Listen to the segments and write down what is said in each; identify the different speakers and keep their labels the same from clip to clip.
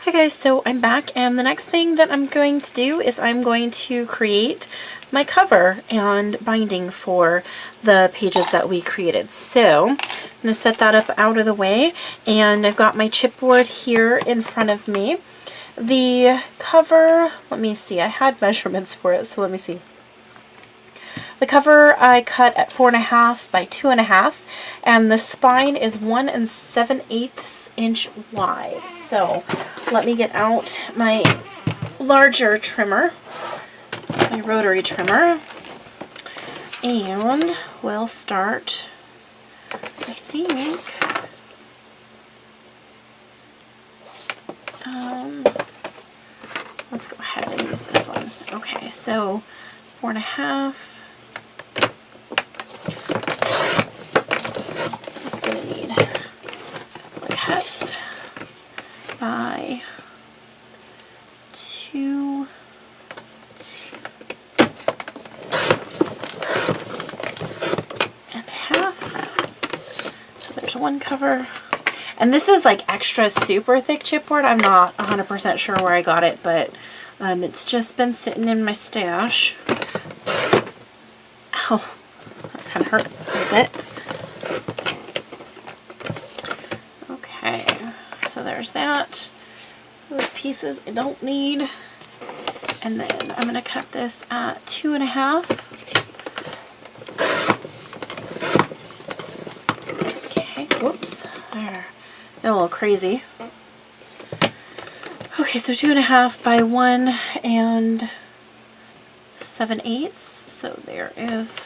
Speaker 1: Hi guys, so I'm back, and the next thing that I'm going to do is I'm going to create my cover and binding for the pages that we created. So I'm going to set that up out of the way, and I've got my chipboard here in front of me. The cover, let me see, I had measurements for it, so let me see. The cover I cut at 4.5 by 2.5, and the spine is 1 7/8 inch wide. So let me get out my larger trimmer, my rotary trimmer, and we'll start, I think, let's go ahead and use this one. Okay, so 4.5. By 2.5. So there's one cover. And this is like extra super thick chipboard. I'm not 100% sure where I got it, but it's just been sitting in my stash. Oh, that kind of hurt a bit. So there's that. Those pieces I don't need. And then I'm going to cut this at 2.5. Okay, whoops. There. Got a little crazy. Okay, so 2.5 by 1 7/8. So there is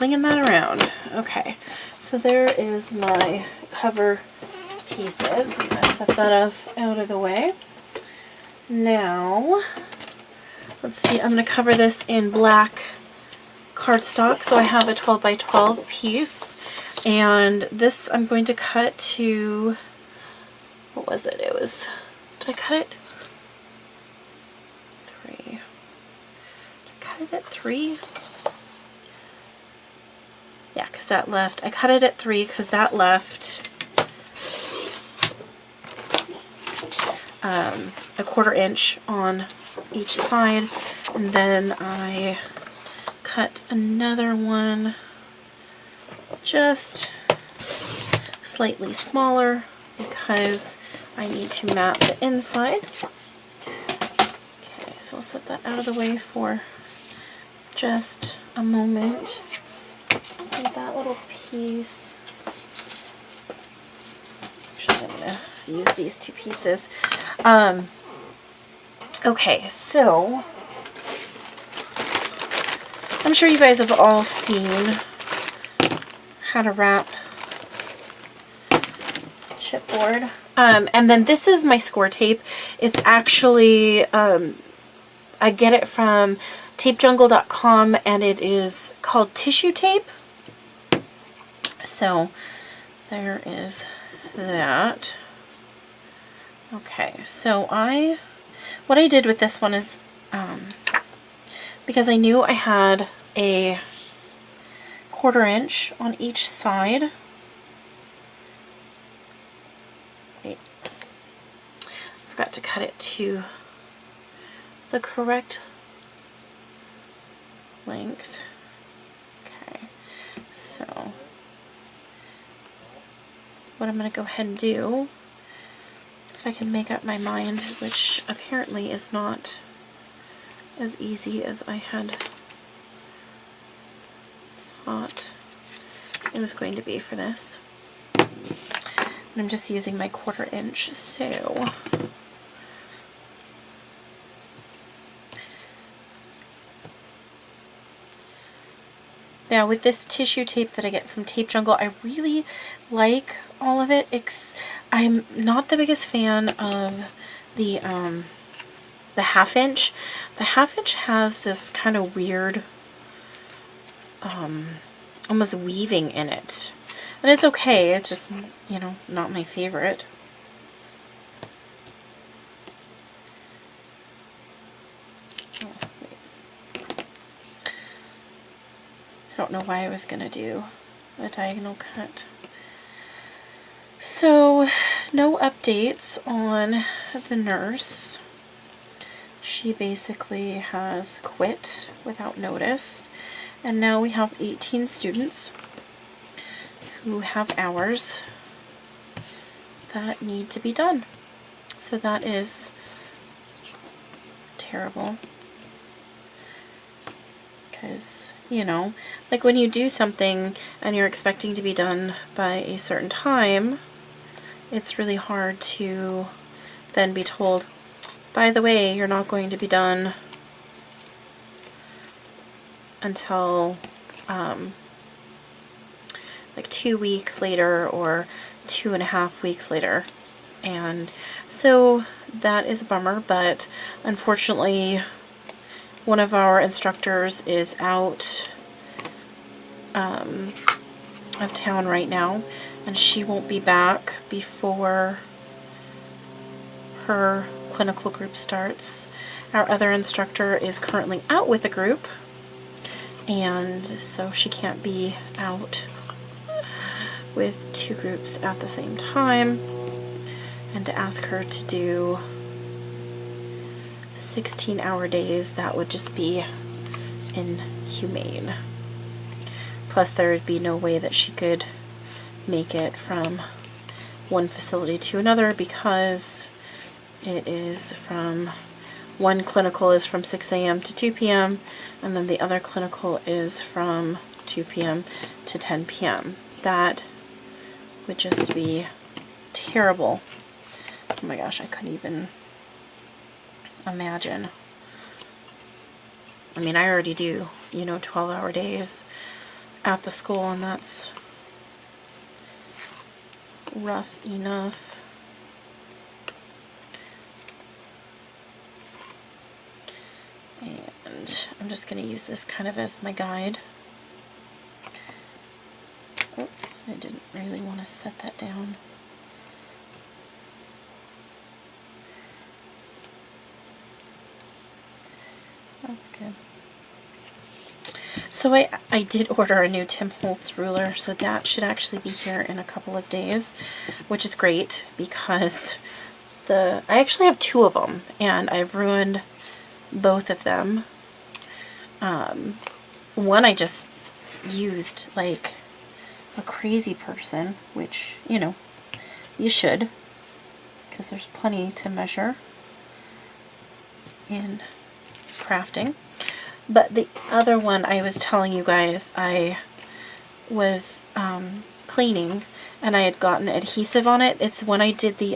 Speaker 1: flinging that around. Okay, so there is my cover pieces. I'm going to set that up out of the way. Now, let's see, I'm going to cover this in black cardstock. So I have a 12 by 12 piece, and this I'm going to cut to, what was it? It was, did I cut it? 3. Did I cut it at 3? Yeah, because that left, I cut it at 3 because that left a 1/4 inch on each side, and then I cut another one just slightly smaller because I need to map the inside. Okay, so I'll set that out of the way for just a moment. That little piece. Actually, I'm going to use these 2 pieces. Okay, so I'm sure you guys have all seen how to wrap chipboard. And then this is my score tape. It's actually, I get it from tapejungle.com, and it is called tissue tape. So there is that. Okay, so what I did with this one is, because I knew I had a 1/4 inch on each side. Wait, I forgot to cut it to the correct length. Okay, so what I'm going to go ahead and do, if I can make up my mind, which apparently is not as easy as I had thought it was going to be for this. And I'm just using my 1/4 inch, so now with this tissue tape that I get from Tape Jungle, I really like all of it. I'm not the biggest fan of the 1/2 inch. The 1/2 inch has this kind of weird, almost weaving in it. And it's okay, it's just, you know, not my favorite. I don't know why I was going to do a diagonal cut. So no updates on the nurse. She basically has quit without notice, and now we have 18 students who have hours that need to be done. So that is terrible. Because, you know, like when you do something and you're expecting to be done by a certain time, it's really hard to then be told, by the way, you're not going to be done until like 2 weeks later or 2.5 weeks later. And so that is a bummer, but unfortunately one of our instructors is out of town right now, and she won't be back before her clinical group starts. Our other instructor is currently out with a group, and so she can't be out with 2 groups at the same time. And to ask her to do 16-hour days, that would just be inhumane. Plus there would be no way that she could make it from one facility to another, because it is from one clinical is from 6 a.m. to 2 p.m. and then the other clinical is from 2 p.m. to 10 p.m. That would just be terrible. Oh my gosh, I couldn't even imagine. I mean, I already do, 12-hour days at the school, and that's rough enough. And I'm just going to use this kind of as my guide. Oops, I didn't really want to set that down. That's good. So I did order a new Tim Holtz ruler, so that should actually be here in a couple of days, which is great because I actually have 2 of them, and I've ruined both of them. One I just used like a crazy person, which, you should, because there's plenty to measure in crafting. But the other one I was telling you guys, I was cleaning and I had gotten adhesive on it. It's when I did the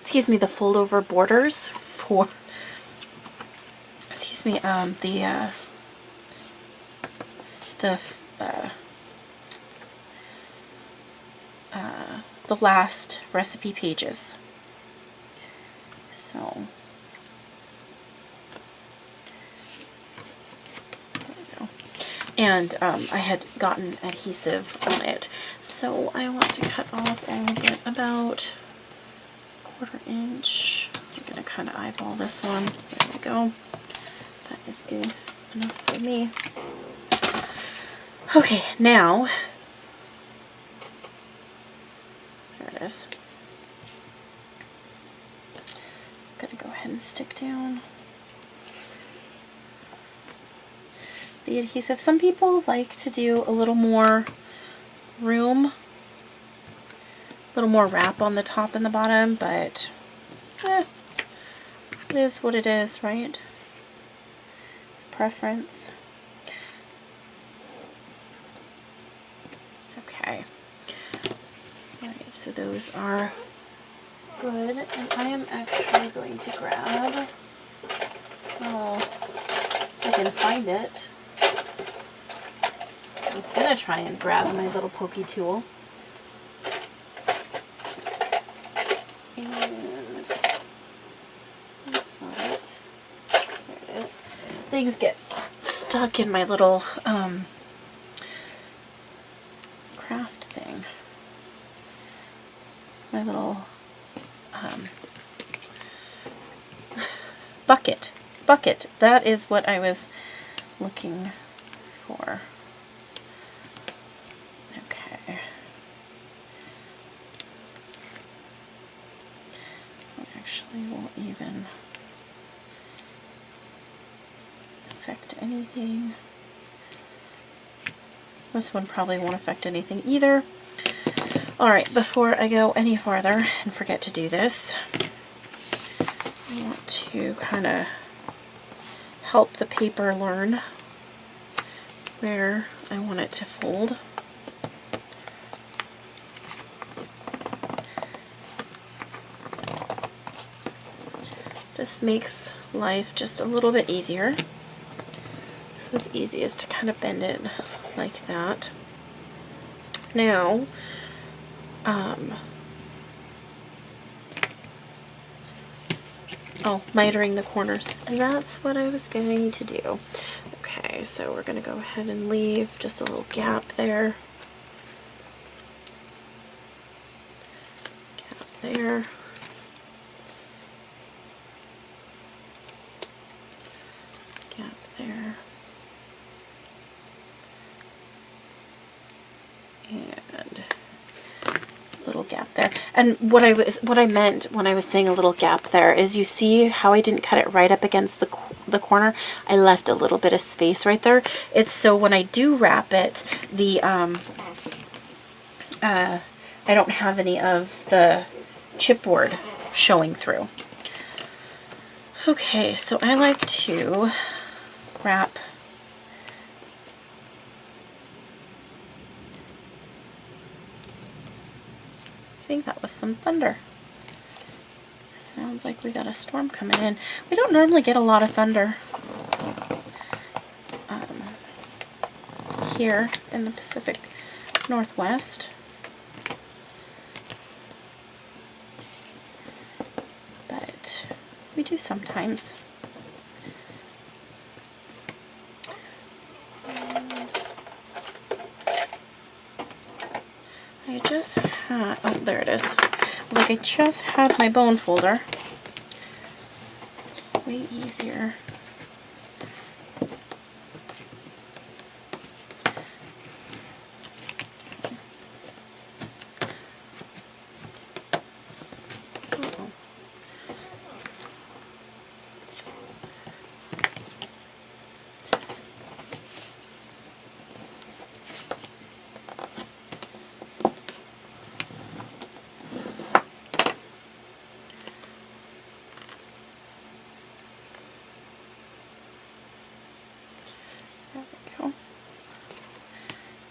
Speaker 1: the fold over borders for the last recipe pages. So and I had gotten adhesive on it, so I want to cut off and get about 1/4 inch. I'm going to kind of eyeball this one. There we go. That is good enough for me. Okay, now, there it is. I'm going to go ahead and stick down the adhesive. Some people like to do a little more room, a little more wrap on the top and the bottom, but it is what it is, right? It's preference. Okay. Alright, so those are good, and I am actually going to grab, I can find it. I was going to try and grab my little pokey tool. And that's not it. There it is. Things get stuck in my little craft thing. My little bucket. That is what I was looking for. anything. This one probably won't affect anything either. Alright, before I go any farther and forget to do this, I want to kind of help the paper learn where I want it to fold. Just makes life just a little bit easier. So it's easiest to kind of bend it like that. Now, mitering the corners. And that's what I was going to do. Okay, so we're going to go ahead and leave just a little gap there. Gap there. Gap there. And little gap there. And what I meant when I was saying a little gap there is, you see how I didn't cut it right up against the corner? I left a little bit of space right there. It's so when I do wrap it, the I don't have any of the chipboard showing through. Okay, so I like to wrap I think that was some thunder. Sounds like we got a storm coming in. We don't normally get a lot of thunder here in the Pacific Northwest. But we do sometimes. I just had, oh, there it is. Like, I just had my bone folder. Way easier.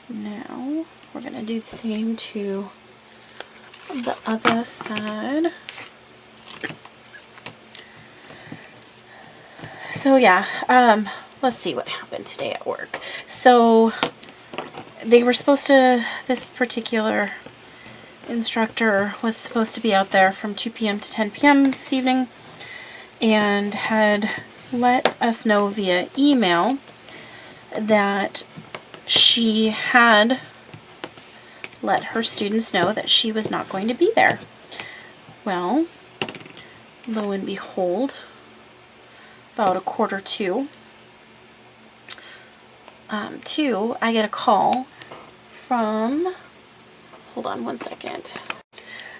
Speaker 1: Now we're going to do the same to the other side. So yeah, let's see what happened today at work. So they were supposed to, this particular instructor was supposed to be out there from 2 p.m. to 10 p.m. this evening, and had let us know via email that she had let her students know that she was not going to be there. Well, lo and behold, about 1:45, I get a call from, hold on one second.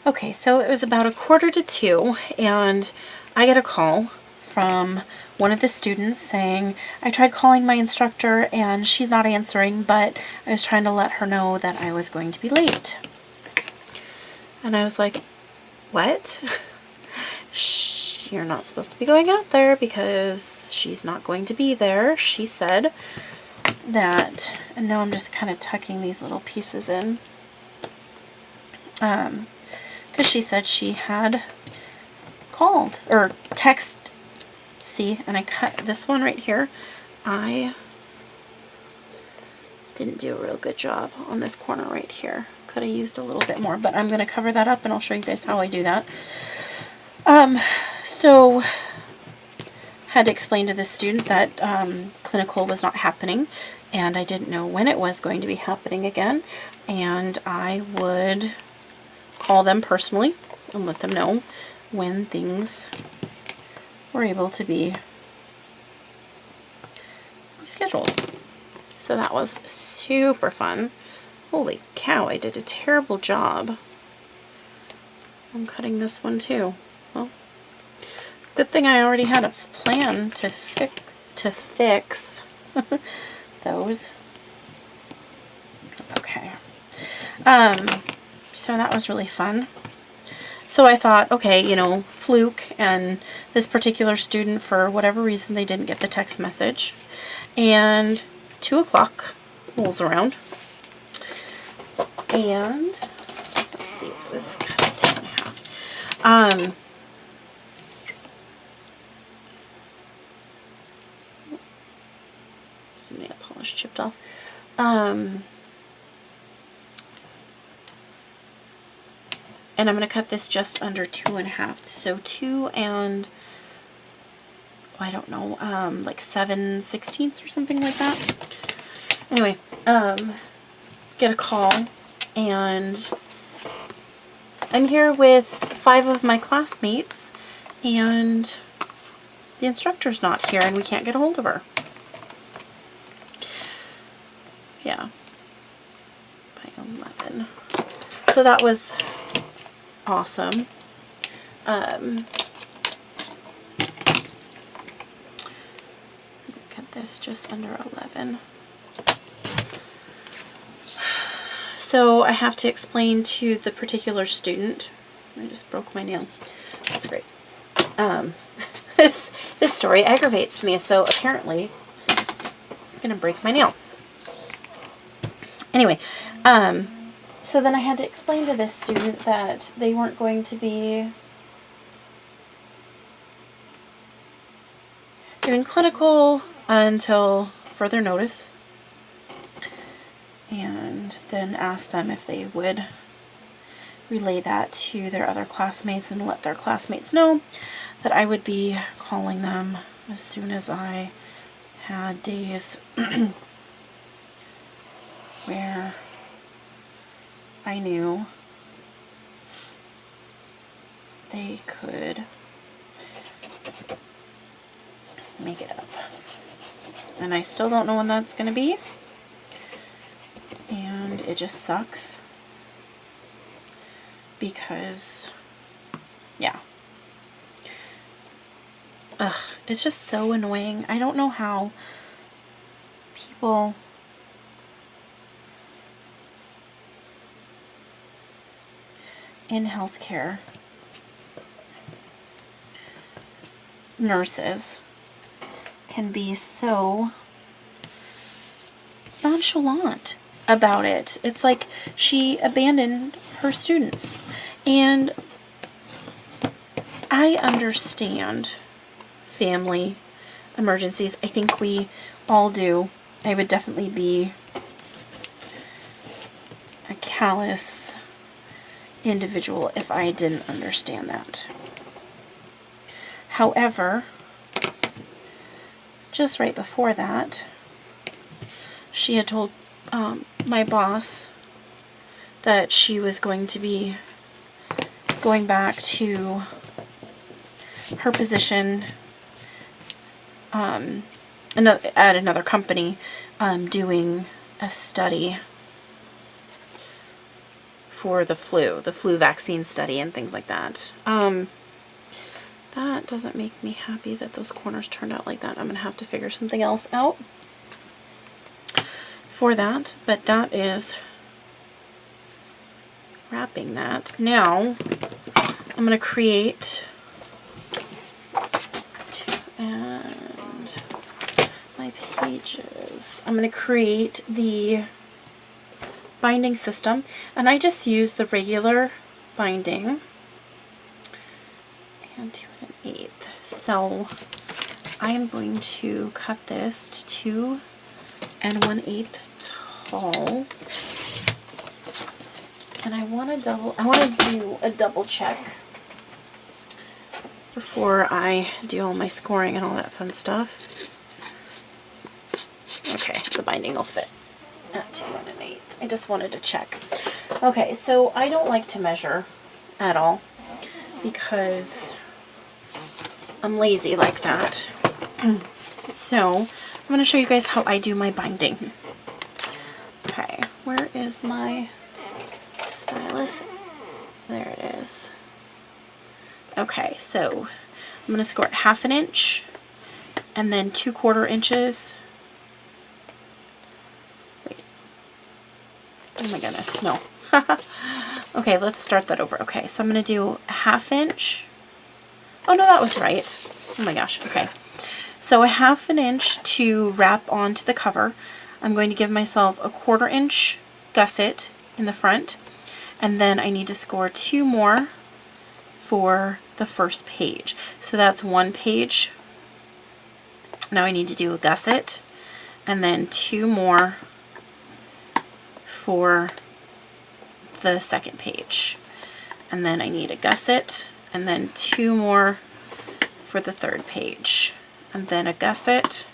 Speaker 1: Okay, so it was about 1:45, and I get a call from one of the students saying, I tried calling my instructor and she's not answering, but I was trying to let her know that I was going to be late. And I was like, what? You're not supposed to be going out there because she's not going to be there. She said that, and now I'm just kind of tucking these little pieces in, because she said she had called or texted. See, and I cut this one right here. I didn't do a real good job on this corner right here. Could have used a little bit more, but I'm going to cover that up and I'll show you guys how I do that. So had to explain to this student that clinical was not happening, and I didn't know when it was going to be happening again, and I would call them personally and let them know when things were able to be rescheduled. So that was super fun. Holy cow, I did a terrible job. I'm cutting this one too. Well, good thing I already had a plan to fix those. Okay. So that was really fun. So I thought, okay, you know, fluke, and this particular student, for whatever reason, they didn't get the text message. And 2 o'clock rolls around. And, let's see, it was cut at 2.5. Some nail polish chipped off. And I'm going to cut this just under 2.5. So 2 and, I don't know, like 7/16 or something like that. Anyway, get a call, and I'm here with 5 of my classmates, and the instructor's not here, and we can't get a hold of her. Yeah. By 11. So that was awesome. Cut this just under 11. So I have to explain to the particular student. I just broke my nail. That's great. This story aggravates me, so apparently it's gonna break my nail. Anyway, so then I had to explain to this student that they weren't going to be doing clinical until further notice, and then ask them if they would relay that to their other classmates and let their classmates know that I would be calling them as soon as I had days where I knew they could make it up. And I still don't know when that's going to be. And it just sucks. Because, yeah. Ugh, it's just so annoying. I don't know how people in healthcare, nurses, can be so nonchalant about it. It's like she abandoned her students. And I understand family emergencies. I think we all do. I would definitely be a callous individual if I didn't understand that. However, just right before that, she had told my boss that she was going to be going back to her position at another company, doing a study for the flu vaccine study and things like that. That doesn't make me happy that those corners turned out like that. I'm going to have to figure something else out for that, but that is wrapping that. Now, I'm going to create and my pages. I'm going to create the binding system, and I just use the regular binding and 2 1/8. So I am going to cut this to 2 1/8 tall, and I want to do a double check before I do all my scoring and all that fun stuff. Okay, the binding will fit at 2 1/8. I just wanted to check. Okay, so I don't like to measure at all because I'm lazy like that. So I'm going to show you guys how I do my binding. Okay, where is my stylus? There it is. Okay, so I'm going to score it 1/2 inch and then 2/4 inches Oh my goodness, no. Okay, let's start that over. Okay, so I'm going to do a 1/2 inch. Oh no, that was right. Oh my gosh, okay. So a 1/2 inch to wrap onto the cover. I'm going to give myself a 1/4 inch gusset in the front, and then I need to score 2 more for the first page. So that's 1 page. Now I need to do a gusset, and then 2 more for the second page. And then I need a gusset, and then 2 more for the third page. And then a gusset,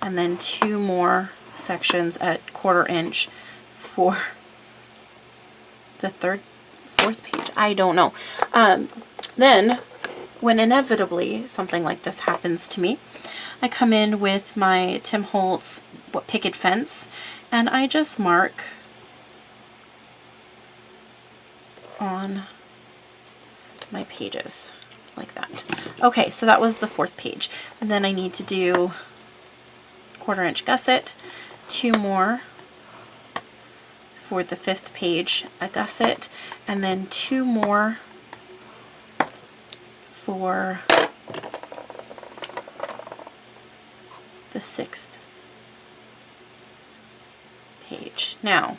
Speaker 1: and then 2 more sections at 1/4 inch for the fourth page. I don't know. Then, when inevitably something like this happens to me, I come in with my Tim Holtz picket fence, and I just mark on my pages like that. Okay, so that was the 4th page. And then I need to do 1/4 inch gusset, 2 more for the 5th page, a gusset, and then 2 more for the 6th page. Now,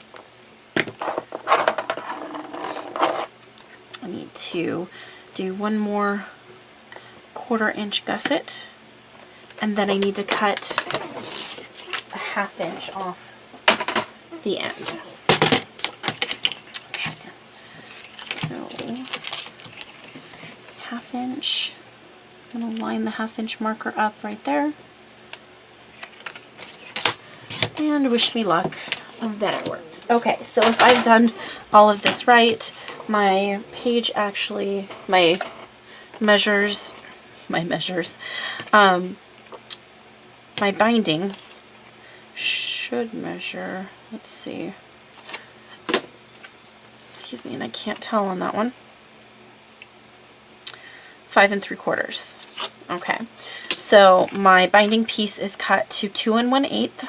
Speaker 1: I need to do 1 more 1/4 inch gusset, and then I need to cut a 1/2 inch off the end. Okay, so 1/2 inch. I'm going to line the 1/2 inch marker up right there, and wish me luck that it worked. Okay, so if I've done all of this right, my page actually, my binding should measure, let's see, excuse me, and I can't tell on that one, 5 3/4. Okay, so my binding piece is cut to 2 1/8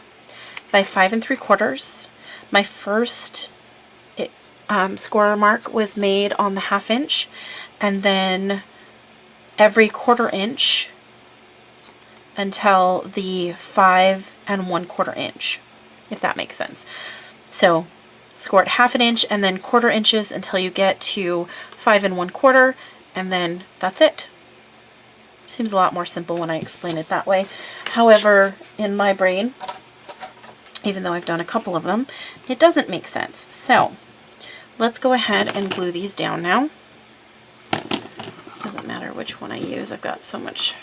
Speaker 1: by 5 3/4. My first score mark was made on the 1/2 inch, and then every 1/4 inch until the 5 1/4 inch, if that makes sense. So score at 1/2 inch and then 1/4 inches until you get to 5 1/4, and then that's it. Seems a lot more simple when I explain it that way. However, in my brain, even though I've done a couple of them, it doesn't make sense. So let's go ahead and glue these down now. Doesn't matter which one I use. I've got so much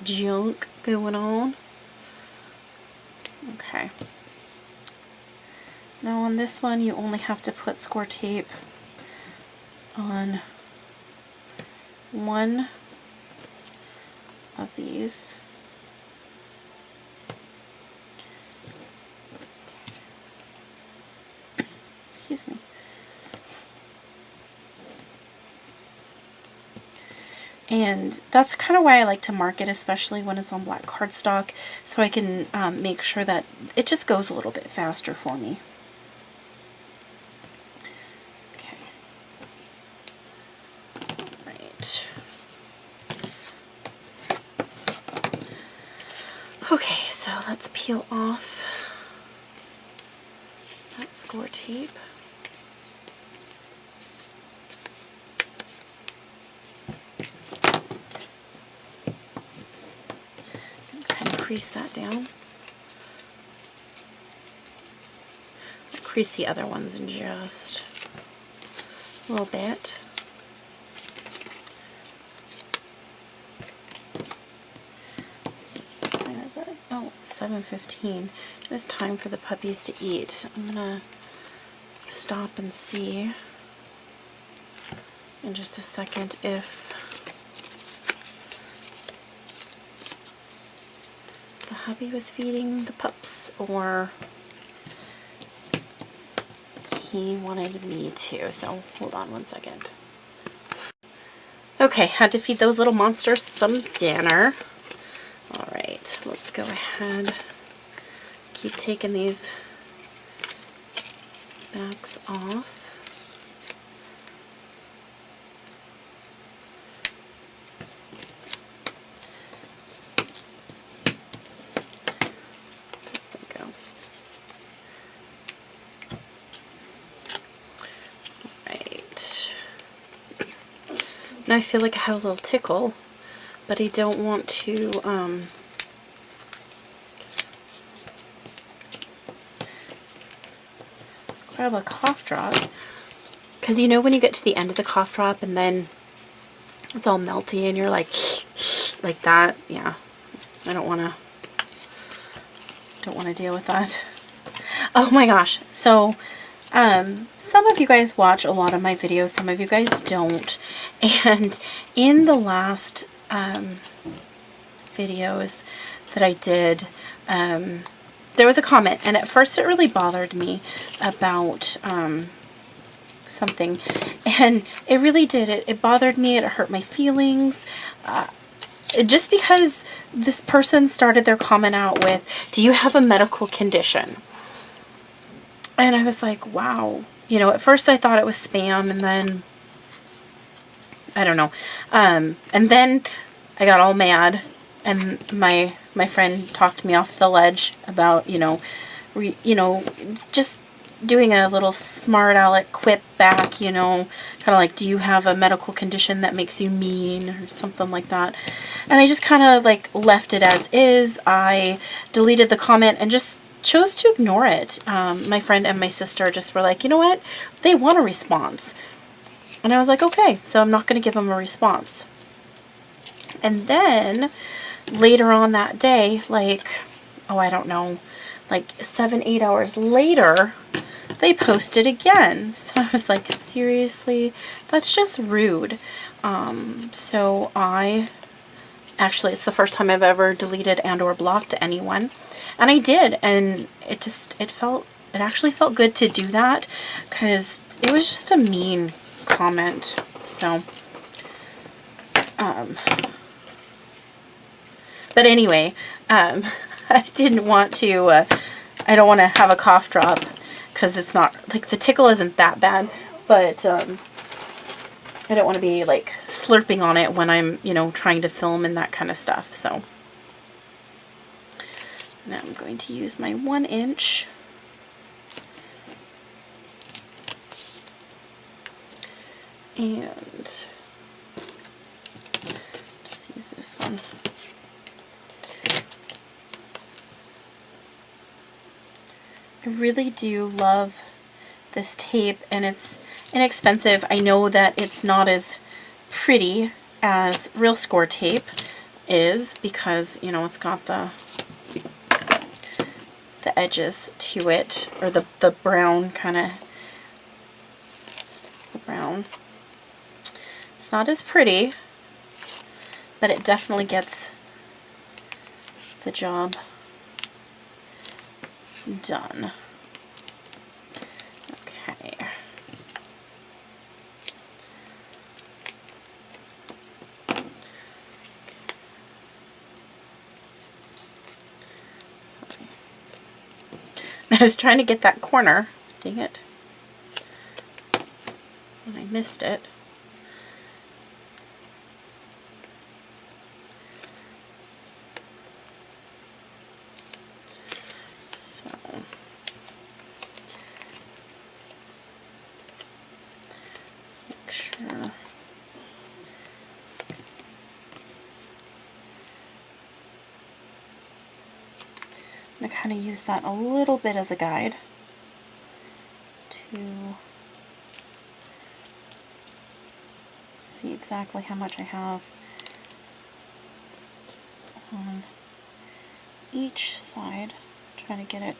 Speaker 1: junk going on. Okay. Now on this one, you only have to put score tape on one of these. Excuse me. And that's kind of why I like to mark it, especially when it's on black cardstock, so I can make sure that it just goes a little bit faster for me. Okay. Right. Okay, so let's peel off that score tape. Crease that down. I'll crease the other ones in just a little bit. When is it? Oh, it's 7:15. It's time for the puppies to eat. I'm gonna stop and see in just a second if the hubby was feeding the pups or he wanted me to. So hold on one second. Okay, had to feed those little monsters some dinner. All right, let's go ahead. Keep taking these backs off. Now I feel like I have a little tickle, but I don't want to grab a cough drop, because you know when you get to the end of the cough drop and then it's all melty and you're like that. Yeah, I don't want to deal with that. Oh my gosh. So some of you guys watch a lot of my videos, some of you guys don't, and in the last videos that I did, there was a comment, and at first it really bothered me about something, and it really did. It bothered me. It hurt my feelings. Just because this person started their comment out with, "Do you have a medical condition?" And I was like, wow. You know, at first I thought it was spam, and then, I don't know. And then I got all mad, and my friend talked me off the ledge about, just doing a little smart aleck quip back, kind of like, do you have a medical condition that makes you mean, or something like that. And I just kind of like left it as is. I deleted the comment and just chose to ignore it. My friend and my sister just were like, you know what? They want a response. And I was like, okay, so I'm not going to give them a response. And then later on that day, like, oh, I don't know, like 7-8 hours later, they posted again. So I was like, seriously? That's just rude. So actually, it's the first time I've ever deleted and or blocked anyone. And I did, and it actually felt good to do that, because it was just a mean comment. So, but anyway, I didn't want to, I don't want to have a cough drop, because it's not, like, the tickle isn't that bad, but, I don't want to be like slurping on it when I'm, trying to film and that kind of stuff. So now I'm going to use my 1 inch. And just use this one. I really do love this tape, and it's inexpensive. I know that it's not as pretty as real score tape is, because it's got the edges to it, or the brown kind of brown. It's not as pretty, but it definitely gets the job done. I was trying to get that corner. Dang it. And I missed it. So let's make sure. I'm going to kind of use that a little bit as a guide to see exactly how much I have on each side. Trying to get it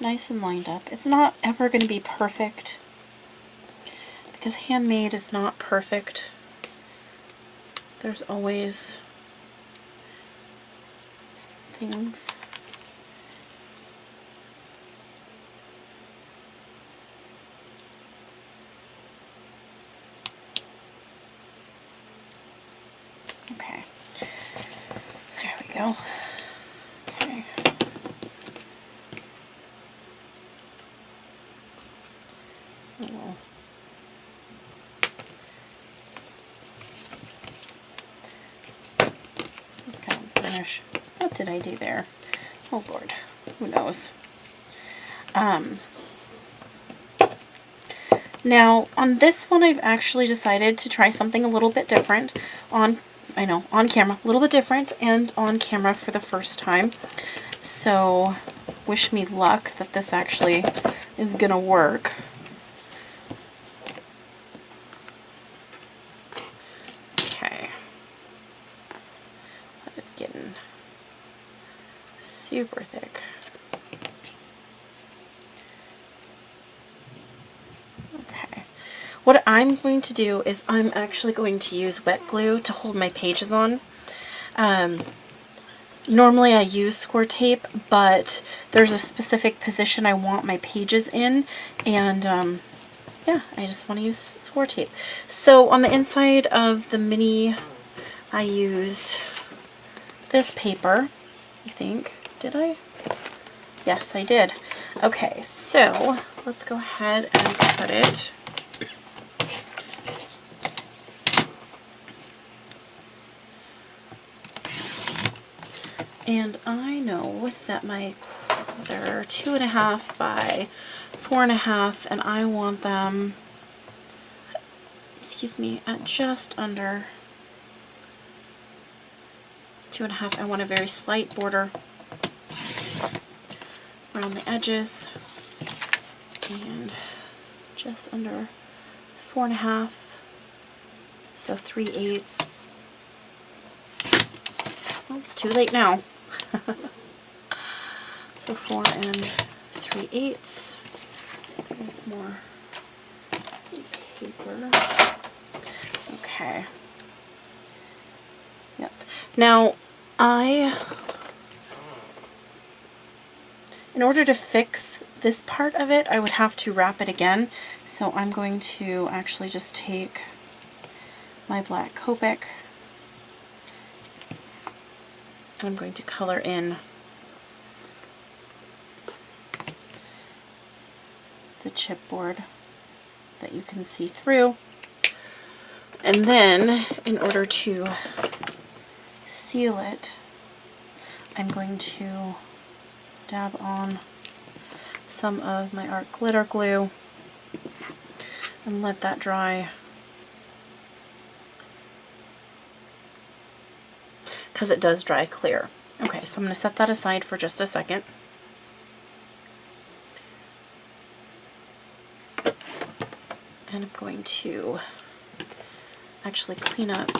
Speaker 1: nice and lined up. It's not ever going to be perfect, because handmade is not perfect. There's always things. Okay, there we go. Okay. Oh. Just kind of finish. What did I do there? Oh Lord, who knows? Now on this one, I've actually decided to try something a little bit different on camera, a little bit different and on camera for the first time. So wish me luck that this actually is gonna work. Okay. That is getting super thick. Okay. What I'm going to do is I'm actually going to use wet glue to hold my pages on. Normally I use score tape, but there's a specific position I want my pages in, and yeah, I just want to use score tape. So on the inside of the mini, I used this paper, I think. Did I? Yes, I did. Okay, so let's go ahead and cut it. And I know that they're 2.5 by 4.5, and I want them, excuse me, at just under 2.5. I want a very slight border around the edges, and just under 4.5, so 3/8. Well, it's too late now. So 4 3/8. There's more paper. Okay. Yep. Now, in order to fix this part of it, I would have to wrap it again. So I'm going to actually just take my black Copic, and I'm going to color in the chipboard that you can see through. And then, in order to seal it, I'm going to dab on some of my art glitter glue and let that dry, because it does dry clear. Okay, so I'm going to set that aside for just a second. And I'm going to actually clean up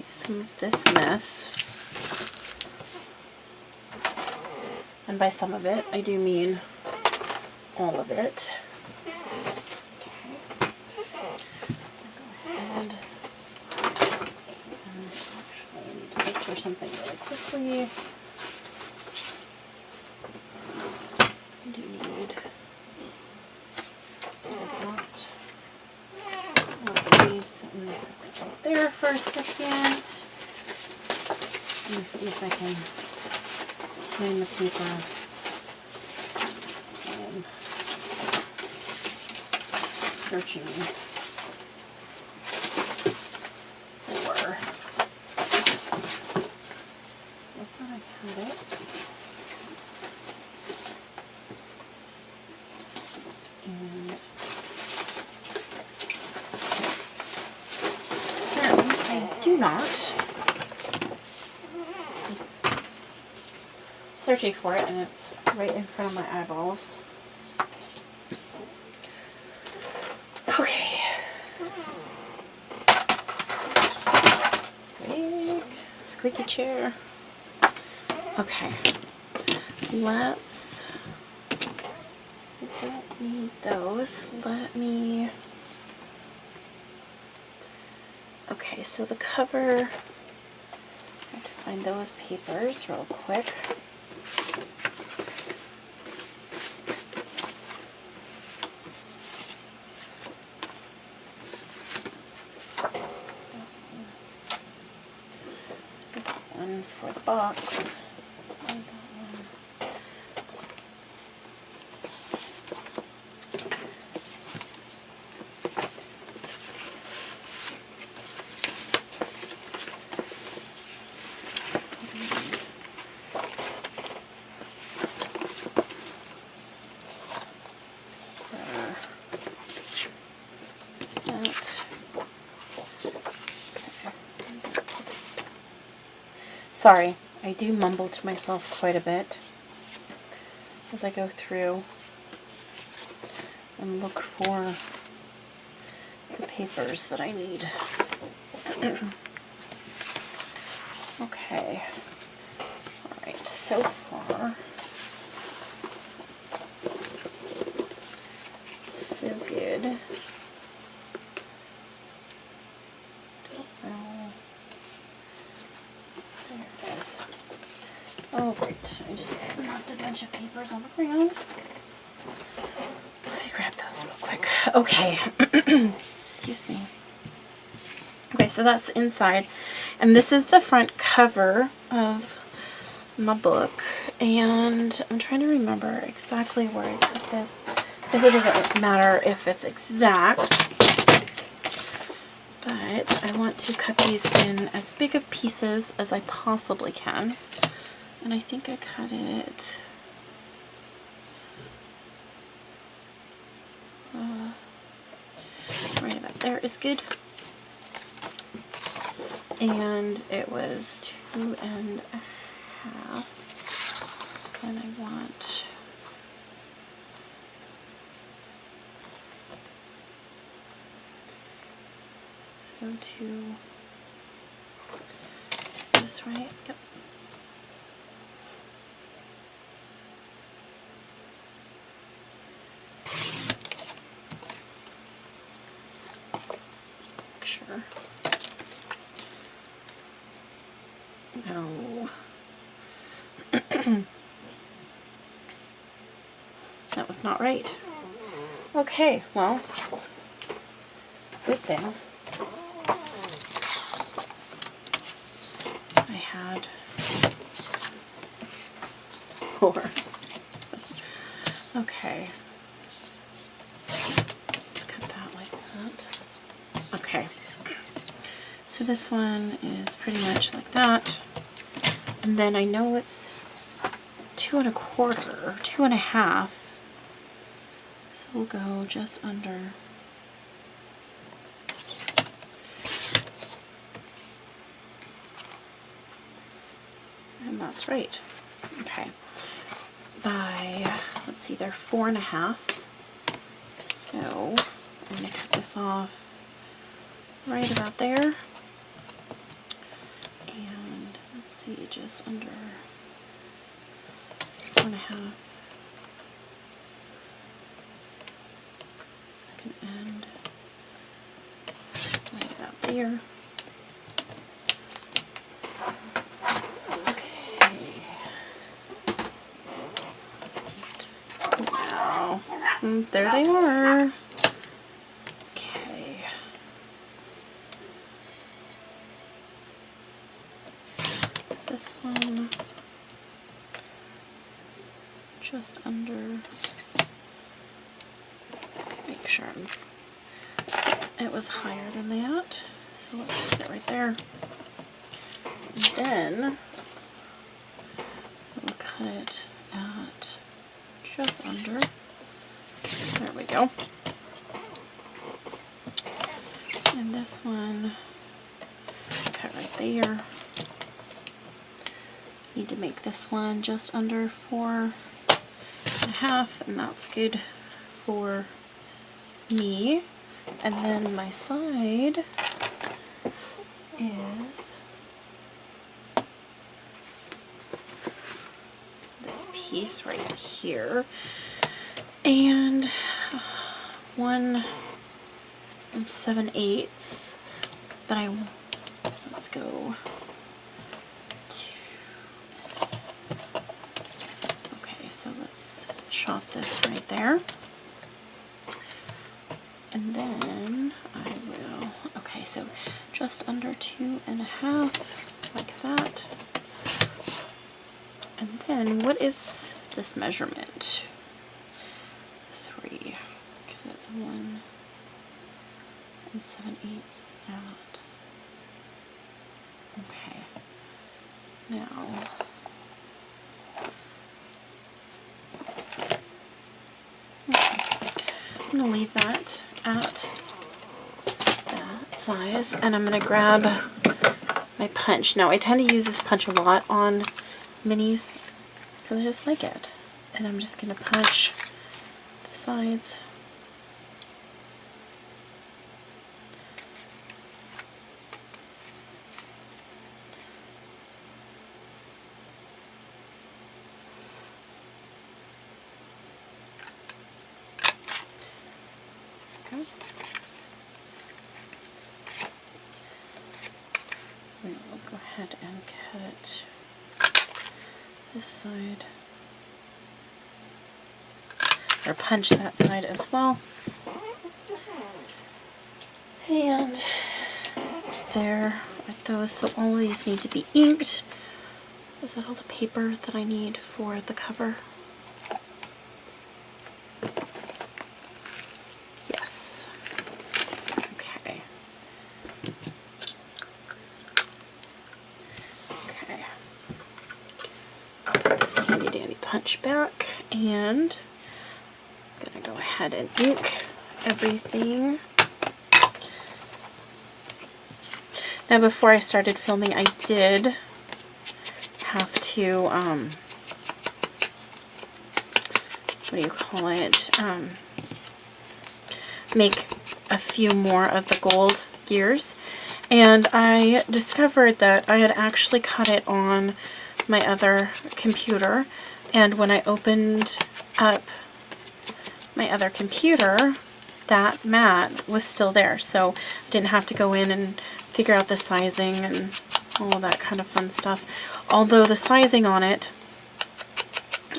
Speaker 1: some of this mess. And by some of it, I do mean all of it. Okay. Go ahead. And actually, I need to look for something really quickly. I do need. I'm going to set it right there for a second. Let me see if I can find the paper. Searching for. So I thought I had it. And apparently I do not. Oops. Searching for it, and it's right in front of my eyeballs. Okay. Squeaky chair. Okay. Let's. I don't need those. Let me. Okay, so the cover. I have to find those papers real quick. one for the box. And that one. Sorry, I do mumble to myself quite a bit as I go through and look for the papers that I need. Okay. Alright, so far, so good. Don't know. There it is. Oh, great. I just knocked a bunch of papers on the ground. Let me grab those real quick. Okay. Excuse me. Okay, so that's inside. And this is the front cover of my book. And I'm trying to remember exactly where I put this, because it doesn't matter if it's exact. But I want to cut these in as big of pieces as I possibly can. And I think I cut it right about there is good. And it was 2.5. And I want is this right? Yep. Just make sure. No. That was not right. Okay, well, good thing I had 4. Okay. Let's cut that like that. Okay. So this one is pretty much like that. And then I know it's 2 1/4, 2 1/2. So we'll go just under. And that's right. Okay. By, let's see, they're 4 1/2. So I'm going to cut this off right about there. And let's see, just under 4 1/2. It's going to end right about there. There they are. Okay. So this one just under. Make sure it was higher than that. So let's put it right there. And then we'll cut it at just under. There we go. And this one, cut right there. Need to make this one just under 4 1/2, and that's good for me. And then my side is this piece right here. And 1 7/8, but let's go 2. Okay, so let's shot this right there. And then I will, okay, so just under 2 1/2, like that. And then what is this measurement? 3, because that's 1 7/8 is that. Okay. Now, I'm going to leave that at that size, and I'm going to grab my punch. Now, I tend to use this punch a lot on minis because I just like it. And I'm just going to punch the sides. Okay. We'll go ahead and cut this side, or punch that side as well. And there are those. So all of these need to be inked. Is that all the paper that I need for the cover? Yes. Okay. Okay. Put this handy dandy punch back, and I'm gonna go ahead and ink everything. Now, before I started filming, I did have to, what do you call it, make a few more of the gold gears. And I discovered that I had actually cut it on my other computer. And when I opened up my other computer, that mat was still there. So I didn't have to go in and figure out the sizing and all that kind of fun stuff. Although the sizing on it,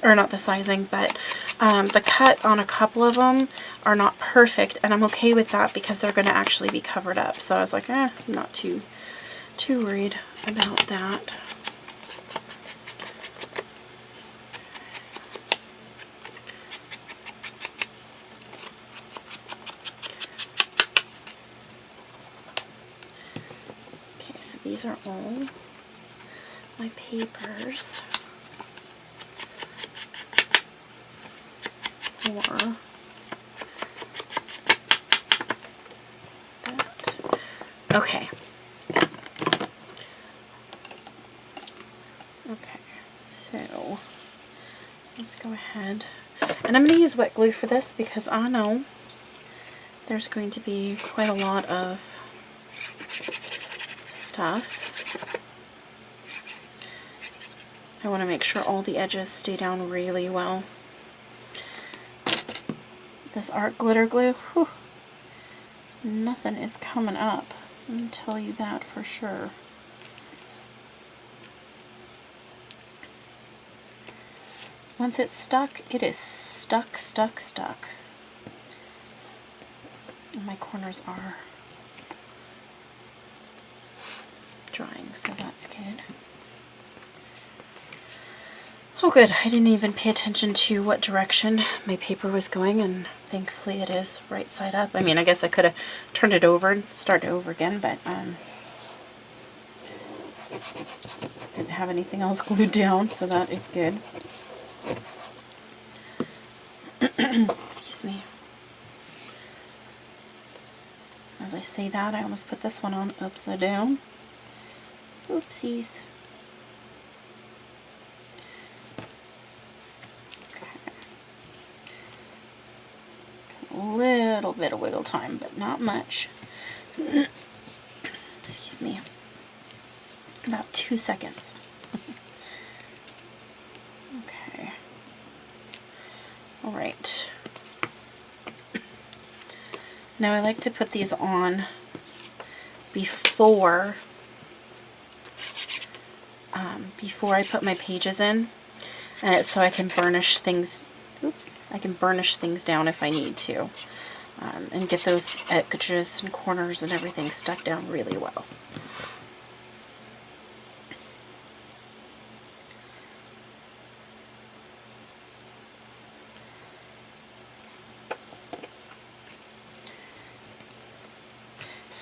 Speaker 1: or not the sizing, but the cut on a couple of them are not perfect, and I'm okay with that because they're going to actually be covered up. So I was like, I'm not too worried about that. These are all my papers for that. Okay. Okay, so let's go ahead. And I'm going to use wet glue for this because I know there's going to be quite a lot of stuff. I want to make sure all the edges stay down really well. This art glitter glue, whew, nothing is coming up. Let me tell you that for sure. Once it's stuck, it is stuck. And my corners are drying, so that's good. Oh good, I didn't even pay attention to what direction my paper was going, and thankfully it is right side up. I mean, I guess I could have turned it over and started over again, but didn't have anything else glued down, so that is good. Excuse me. As I say that, I almost put this one on upside down. Oopsies. Okay. Got a little bit of wiggle time, but not much. Excuse me. About 2 seconds. Okay. All right. Now I like to put these on before I put my pages in, and it's so I can burnish things. Oops, I can burnish things down if I need to, and get those edges and corners and everything stuck down really well.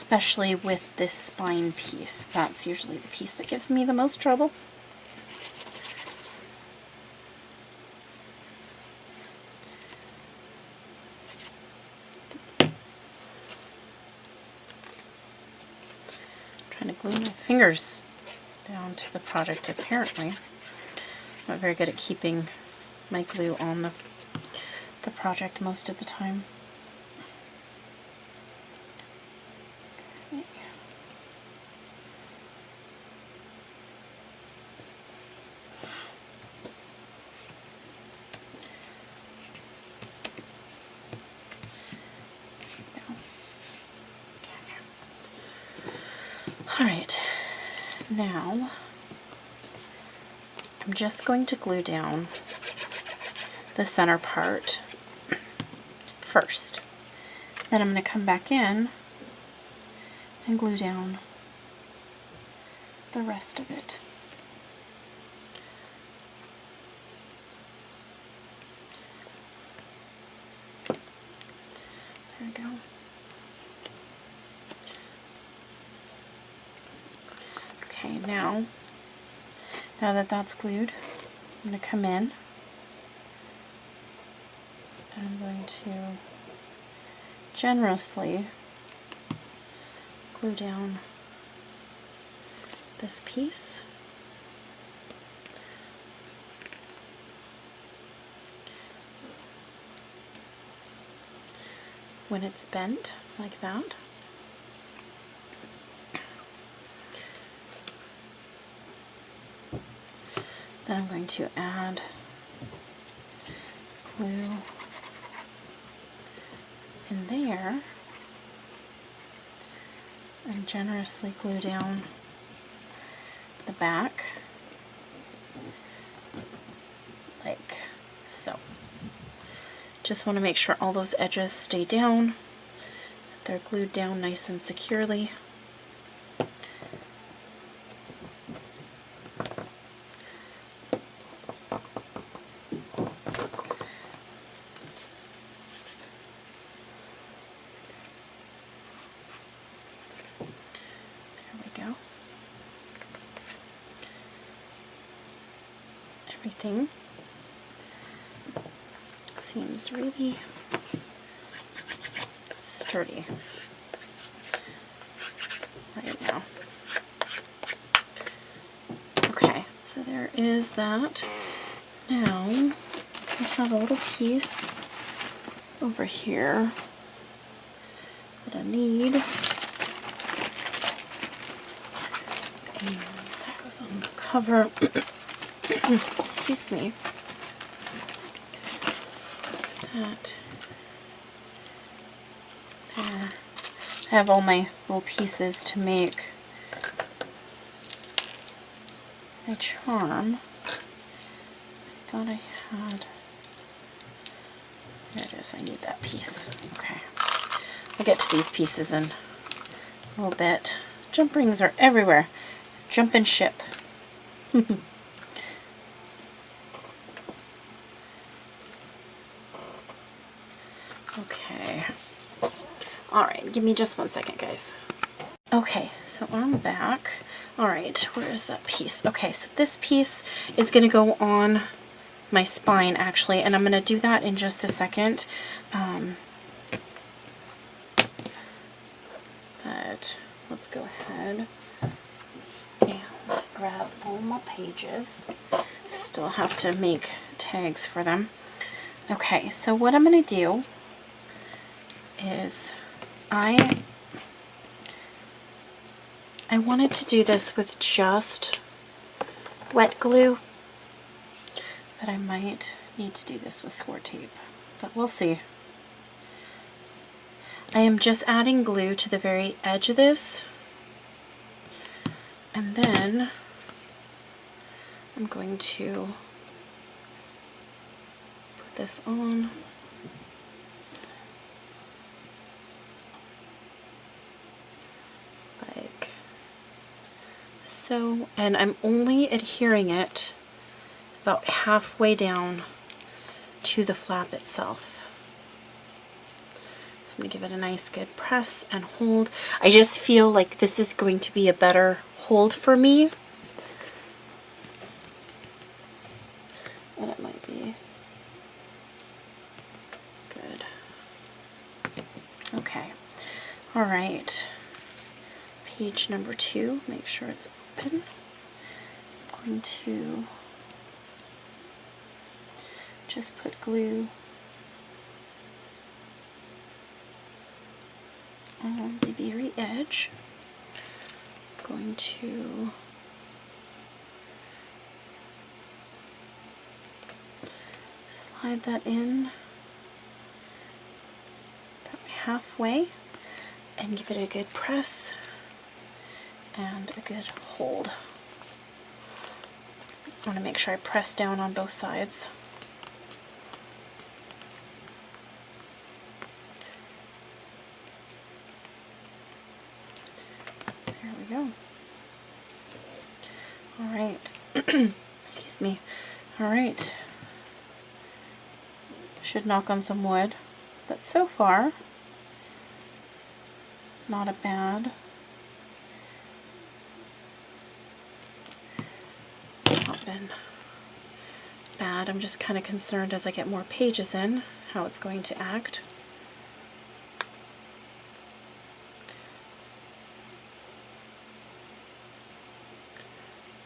Speaker 1: especially with this spine piece. That's usually the piece that gives me the most trouble. Trying to glue my fingers down to the project apparently. I'm not very good at keeping my glue on the project most of the time. Alright, now I'm just going to glue down the center part first. Then I'm going to come back in and glue down the rest of it. There we go. Okay, now that that's glued, I'm going to come in and I'm going to generously glue down this piece. When it's bent like that. Then I'm going to add glue in there and generously glue down the back like so. Just want to make sure all those edges stay down, that they're glued down nice and securely. Everything seems really sturdy right now. Okay, so there is that. Now I have a little piece over here that I need. And that goes on the cover. Excuse me. That there. I have all my little pieces to make a charm. I thought I had. There it is. I need that piece. Okay. We'll get to these pieces in a little bit. Jump rings are everywhere. Jump and ship. Okay. Alright, give me just 1 second, guys. Okay, so I'm back. Alright, where is that piece? Okay, so this piece is going to go on my spine, actually, and I'm going to do that in just a second. But let's go ahead and grab all my pages. Still have to make tags for them. Okay, so what I'm going to do is I wanted to do this with just wet glue, but I might need to do this with score tape, but we'll see. I am just adding glue to the very edge of this, and then I'm going to put this on. Like so, and I'm only adhering it about halfway down to the flap itself. So I'm going to give it a nice good press and hold. I just feel like this is going to be a better hold for me. And it might be good. Okay. All right. Page number 2. Make sure it's open. I'm going to just put glue on the very edge. I'm going to slide that in about halfway and give it a good press and a good hold. I want to make sure I press down on both sides. There we go. All right. Excuse me. All right. Should knock on some wood, but so far, not a bad. It's not been bad. I'm just kind of concerned as I get more pages in how it's going to act.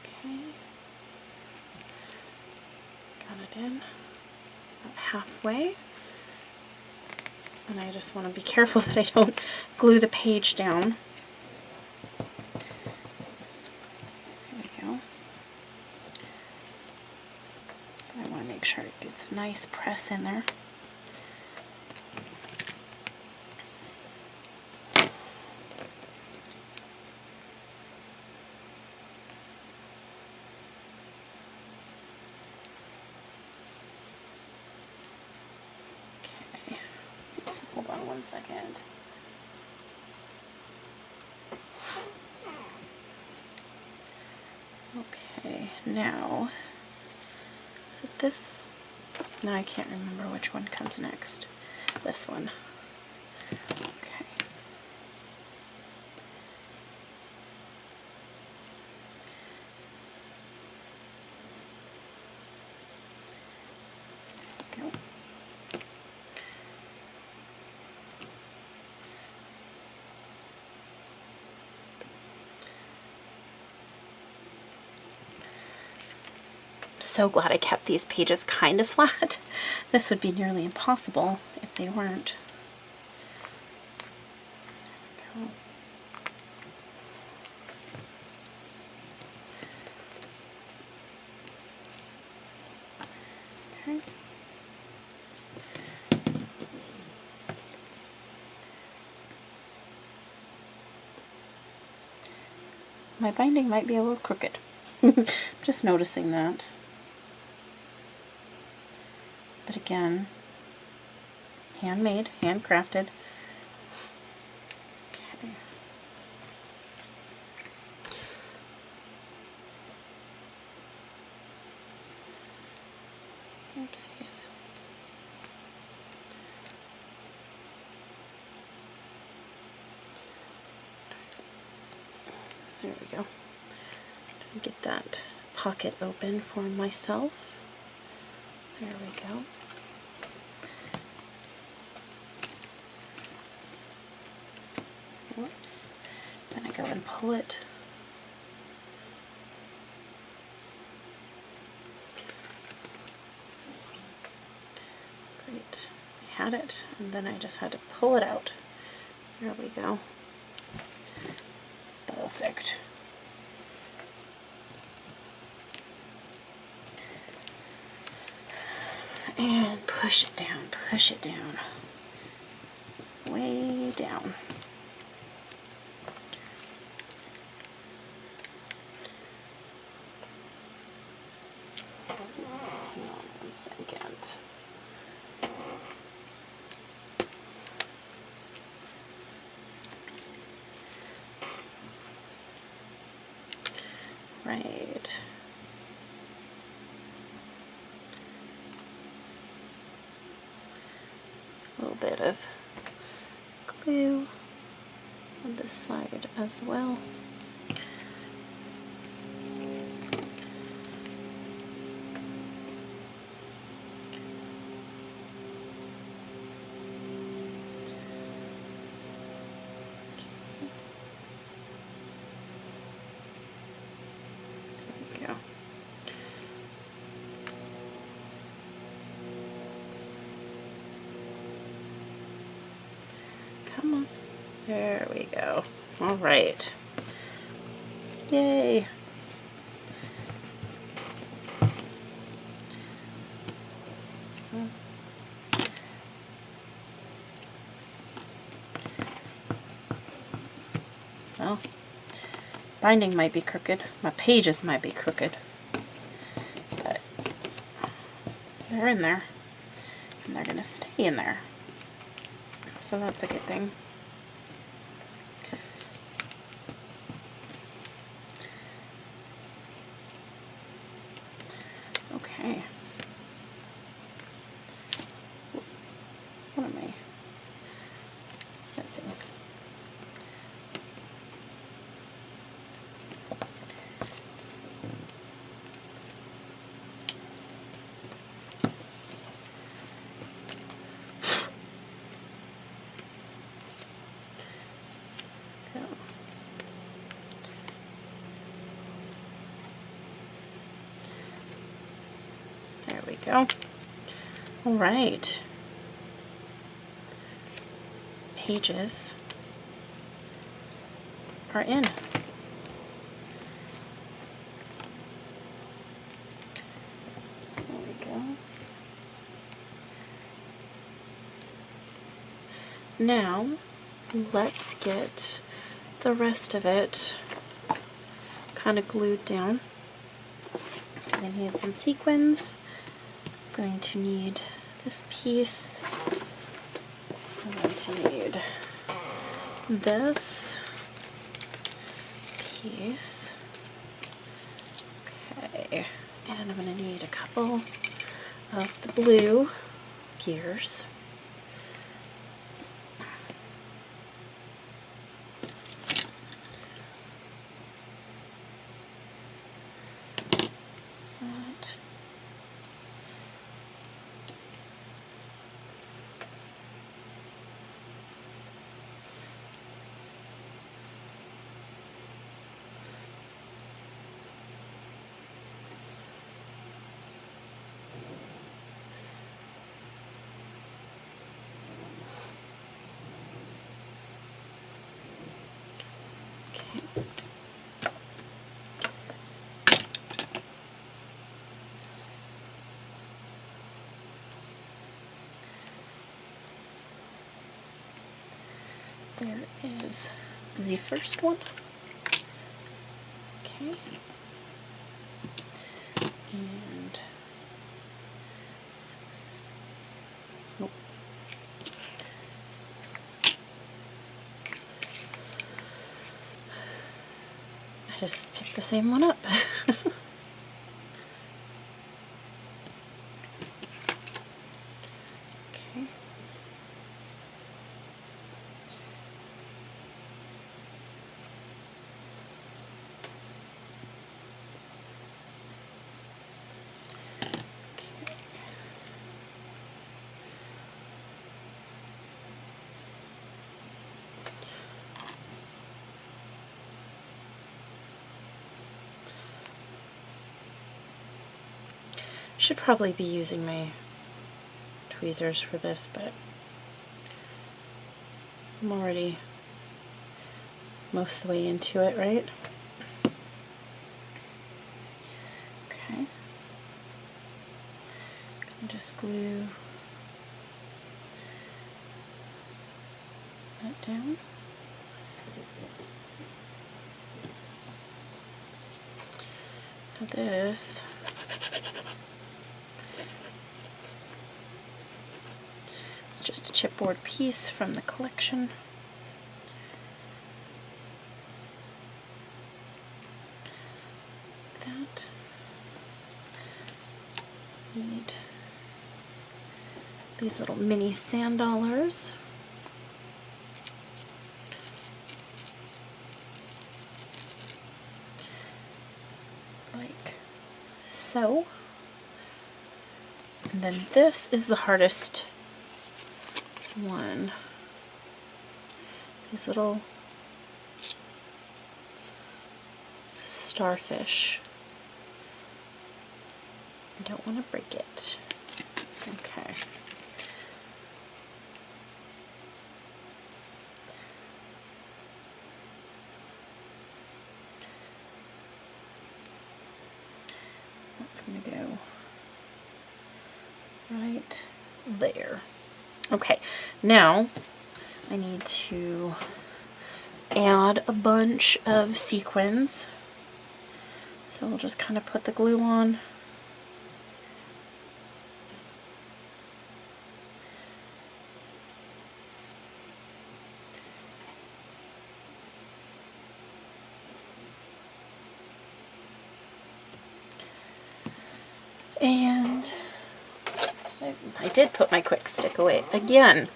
Speaker 1: Okay. Got it in about halfway. And I just want to be careful that I don't glue the page down. There we go. I want to make sure it gets a nice press in there. Hold on one second. Okay, now, is it this? No, I can't remember which one comes next. This one. Okay. There we go. So glad I kept these pages kind of flat. This would be nearly impossible if they weren't. Okay. My binding might be a little crooked. Just noticing that. But again, handmade, handcrafted. Okay. Oopsies. There we go. Get that pocket open for myself. There we go. Whoops. Then I go and pull it. Great. I had it, and then I just had to pull it out. There we go. Perfect. And push it down, way down. Hang on 1 second. Right. A little bit of blue on this side as well. Come on. There we go. All right. Yay. Well, binding might be crooked. My pages might be crooked. But they're in there. And they're going to stay in there. So that's a good thing. Okay. What am I? There we go. All right. Pages are in. There we go. Now, let's get the rest of it kind of glued down. I'm going to need some sequins. I'm going to need this piece. I'm going to need this piece. Okay, and I'm going to need a couple of the blue gears. There is the first one. Okay. And this is, nope. I just picked the same one up. Okay. Should probably be using my tweezers for this, but I'm already most of the way into it, right? Okay. Gonna just glue that down. Now this is just a chipboard piece from the collection. That. Need these little mini sand dollars. like so. And then this is the hardest one. These little starfish. I don't want to break it. Okay. That's going to go right there. Okay, now I need to add a bunch of sequins. So we'll just kind of put the glue on. And I did put my quick stick away again.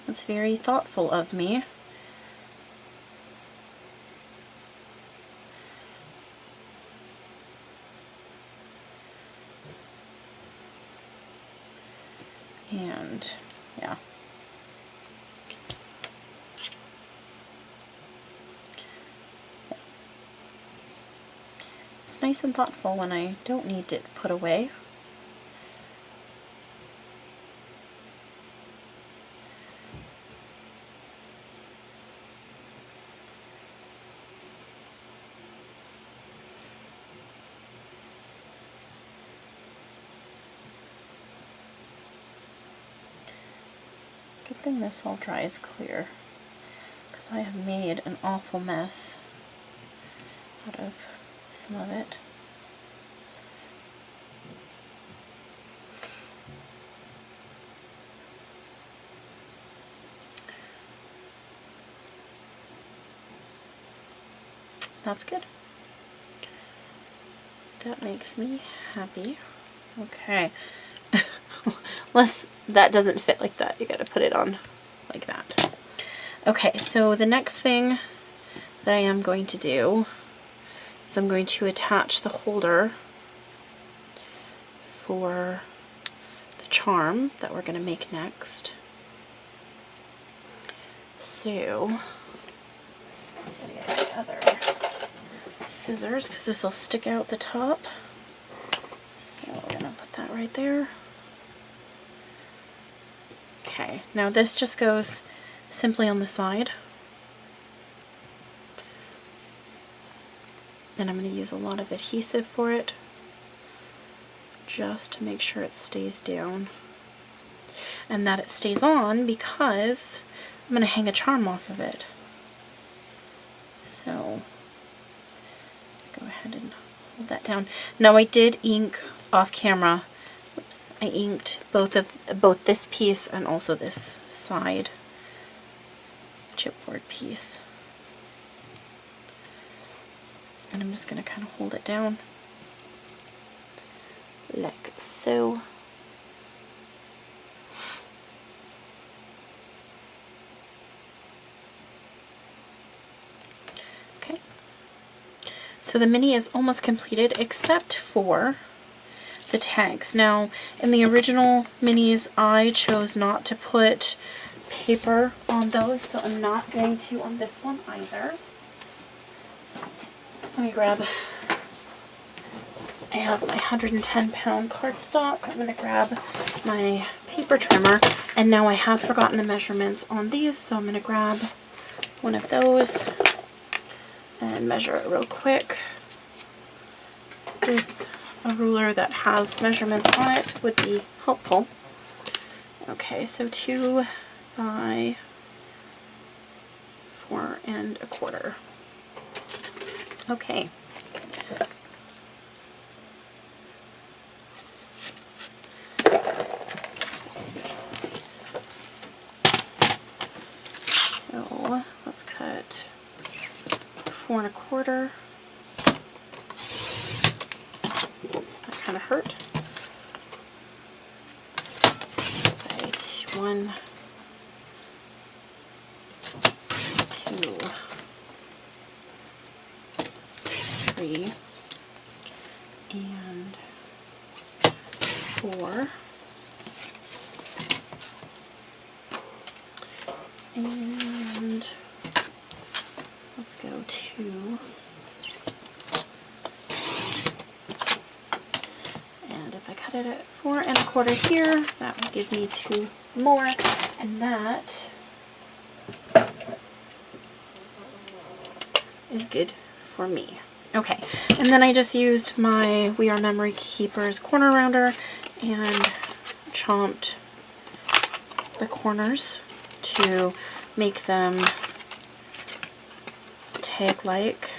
Speaker 1: That's very thoughtful of me. And yeah. It's nice and thoughtful when I don't need it put away. Good thing this all dries clear, because I have made an awful mess out of some of it. That's good. That makes me happy. Okay. Unless that doesn't fit like that, you gotta put it on like that. Okay, so the next thing that I am going to do is I'm going to attach the holder for the charm that we're going to make next. So, I'm going to get my other scissors because this will stick out the top. So we're going to put that right there. Okay, now this just goes simply on the side. And I'm going to use a lot of adhesive for it, just to make sure it stays down. And that it stays on because I'm going to hang a charm off of it. So, go ahead and hold that down. Now I did ink off camera. Oops, I inked both this piece and also this side chipboard piece. And I'm just going to kind of hold it down like so. Okay. So the mini is almost completed except for the tags. Now, in the original minis, I chose not to put paper on those, so I'm not going to on this one either. Let me grab, I have my 110-pound cardstock. I'm going to grab my paper trimmer, and now I have forgotten the measurements on these, so I'm going to grab one of those and measure it real quick with a ruler that has measurements on it would be helpful. Okay, so 2 by 4 1/4. Okay. So let's cut 4 1/4. That kind of hurt. Right, 1, 2, 3 and 4 and let's go 2, and if I cut it at 4 1/4 here, that will give me 2 more, and that is good for me. Okay, and then I just used my We Are Memory Keepers corner rounder and chomped the corners to make them tag-like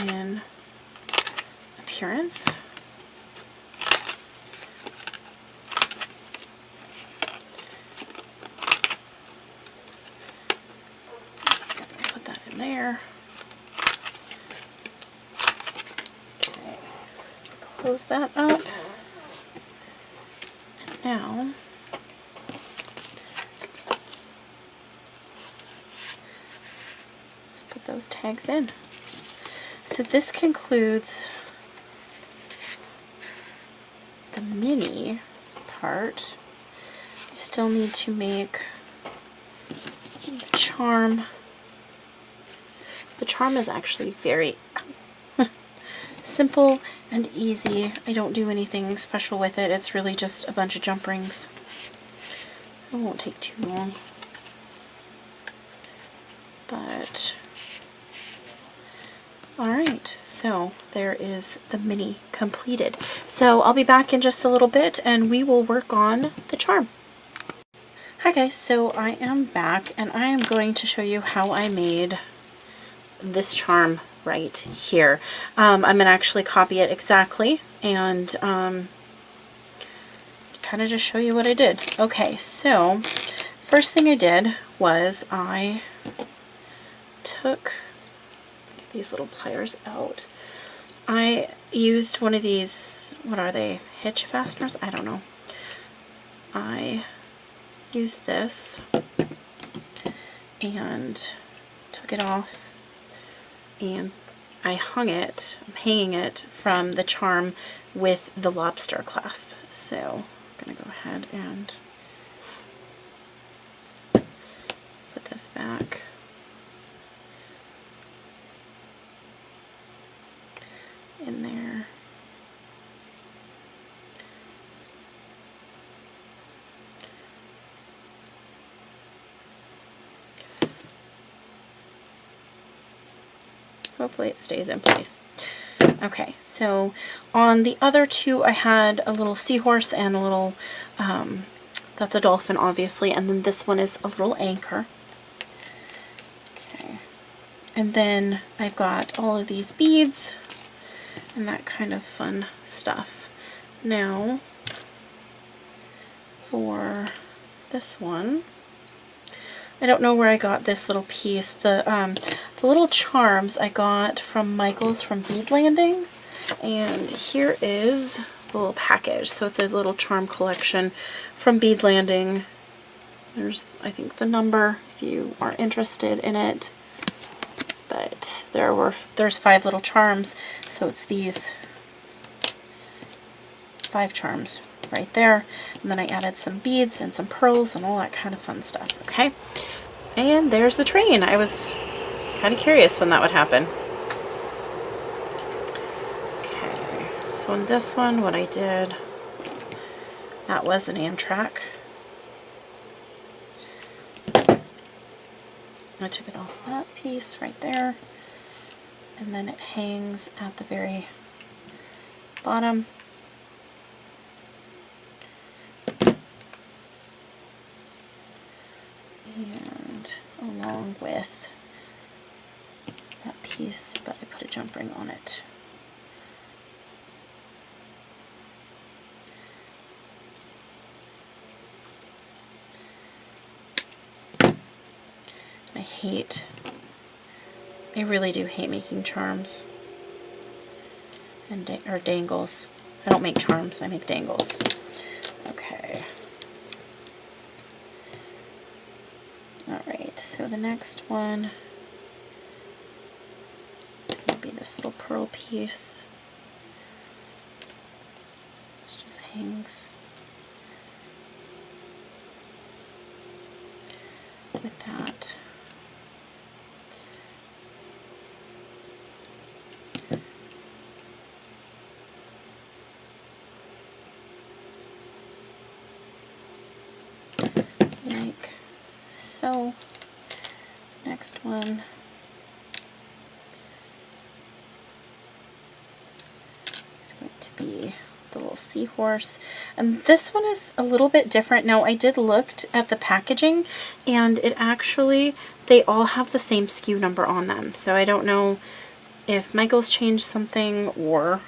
Speaker 1: in appearance. Put that in there. Okay, close that up. And now let's put those tags in. So this concludes the mini part. I still need to make the charm. The charm is actually very simple and easy. I don't do anything special with it. It's really just a bunch of jump rings. It won't take too long. But alright, so there is the mini completed. So I'll be back in just a little bit and we will work on the charm. Hi guys, so I am back and I am going to show you how I made this charm right here. I'm going to actually copy it exactly and kind of just show you what I did. Okay, so first thing I did was I took these little pliers out. I used one of these, what are they, hitch fasteners? I don't know. I used this and took it off and I hung it, I'm hanging it from the charm with the lobster clasp. So I'm going to go ahead and put this back. In there. Hopefully it stays in place. Okay, so on the other two I had a little seahorse and a little, that's a dolphin obviously, and then this one is a little anchor. Okay, and then I've got all of these beads and that kind of fun stuff. Now, for this one, I don't know where I got this little piece. The little charms I got from Michael's from Bead Landing, and here is the little package. So it's a little charm collection from Bead Landing. There's, I think, the number if you are interested in it. But there's 5 little charms, so it's these 5 charms right there. And then I added some beads and some pearls and all that kind of fun stuff. Okay, and there's the train. I was kind of curious when that would happen. Okay, so in this one, what I did, that was an Amtrak. I took it off that piece right there, and then it hangs at the very bottom. And along with that piece, but I put a jump ring on it. I really do hate making charms and or dangles. I don't make charms, I make dangles. Okay. Alright, so the next one this little pearl piece. This just hangs with that. Like so. Next one is going to be the little seahorse, and this one is a little bit different. Now I did look at the packaging, and it actually, they all have the same SKU number on them, so I don't know if Michael's changed something or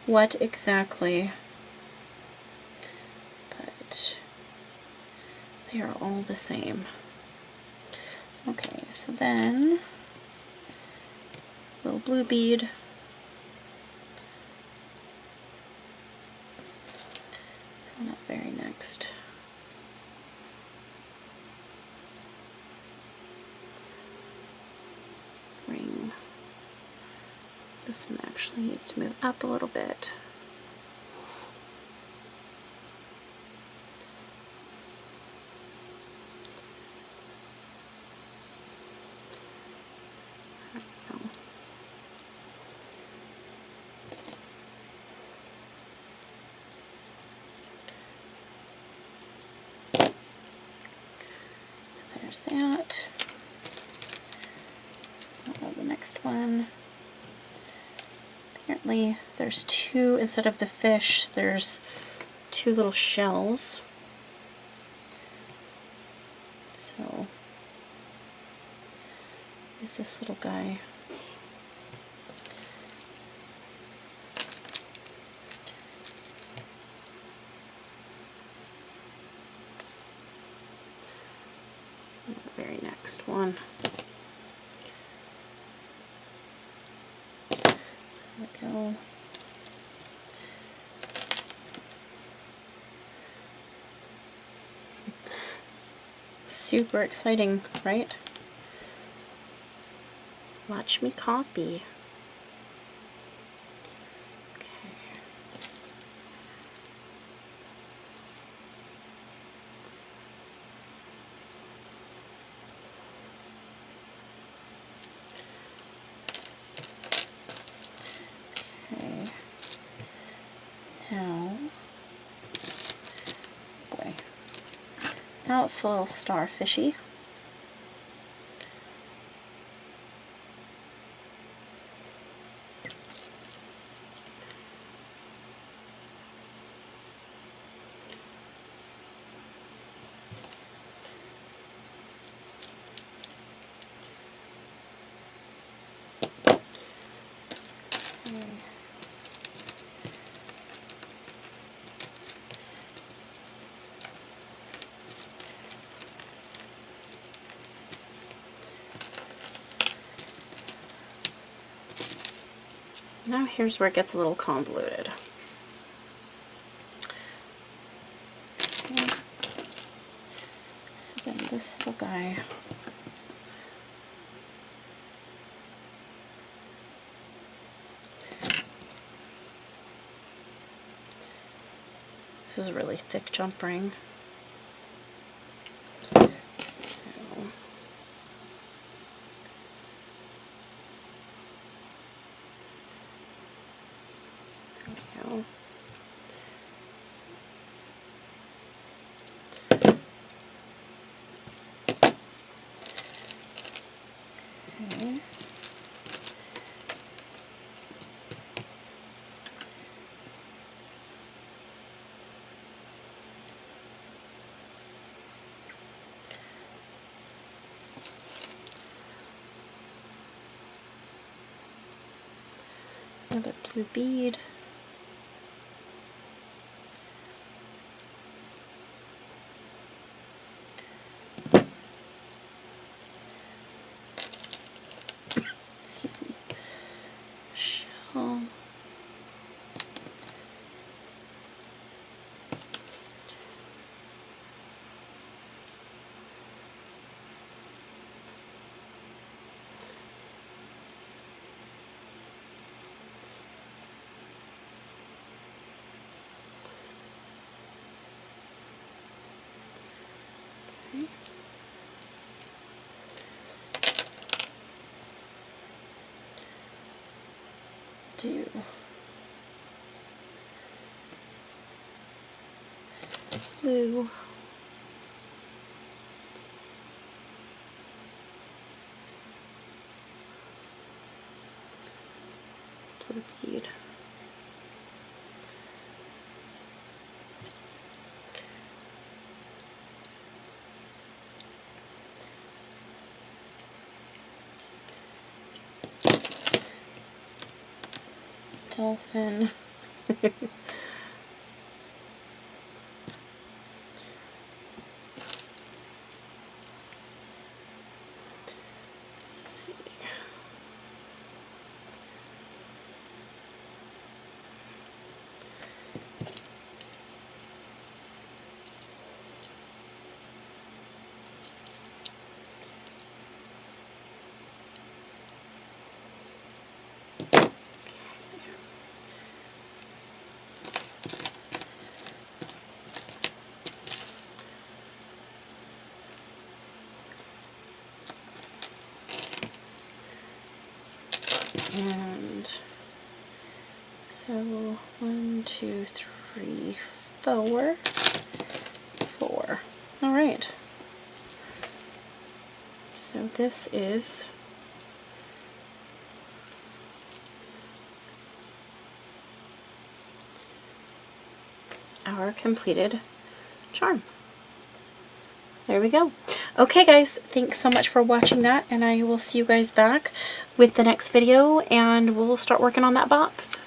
Speaker 1: what exactly, but they are all the same. Okay, so then little blue bead. It's on that very next ring. This one actually needs to move up a little bit. There's that. The next one. Apparently there's two, instead of the fish, there's two little shells. So there's this little guy. Very next one. There we go. Super exciting, right? Watch me copy. Now it's a little starfishy. Now here's where it gets a little convoluted. Okay. So then this little guy, this is a really thick jump ring. Another blue bead. Excuse me. Shell. do blue. Blue bead. Dolphin. And so 1, 2, 3, 4. 4. All right. So this is our completed charm. There we go. Okay guys, thanks so much for watching that, and I will see you guys back with the next video, and we'll start working on that box.